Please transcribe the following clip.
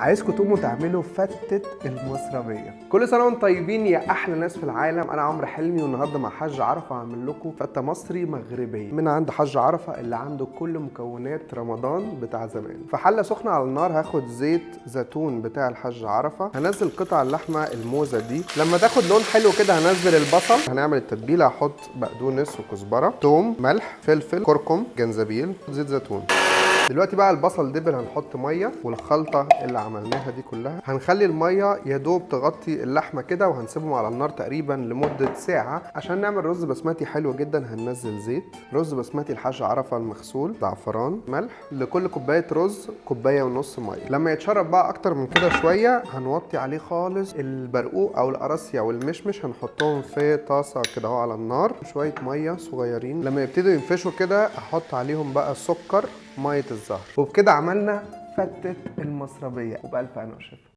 عايزكم تقوموا تعملوا فتة المصربية. كل سنة وانتم طيبين يا أحلى ناس في العالم. أنا عمرو حلمي، والنهاردة مع حاج عرفة هعمل لكم فتة مصري مغربية من عند حاج عرفة اللي عنده كل مكونات رمضان بتاع زمان. في حلة سخنة على النار هاخد زيت زيتون بتاع الحاج عرفة، هنزل قطع اللحمة الموزة دي. لما تاخد لون حلو كده هنزل البصل. هنعمل التتبيلة، هحط بقدونس وكزبرة، توم، ملح، فلفل، كركم، جنزبيل، زيت زيتون. دلوقتي بقى البصل دبل، هنحط ميه والخلطه اللي عملناها دي كلها. هنخلي الميه يا دوب تغطي اللحمه كده، وهنسيبهم على النار تقريبا لمده ساعه عشان نعمل رز بسمتي حلو جدا. هننزل زيت رز بسمتي الحاج عرفه المغسول، زعفران، ملح. لكل كوبايه رز كوبايه ونص ميه. لما يتشرب بقى اكتر من كده شويه هنوطي عليه خالص. البرقوق او القراصية والمشمش هنحطهم في طاسه كده اهو على النار، شويه ميه صغيرين. لما يبتدوا ينفشوا كده احط عليهم بقى السكر، ميه الزهر. وبكده عملنا فتة المصربية، وبألف هنا وشفا.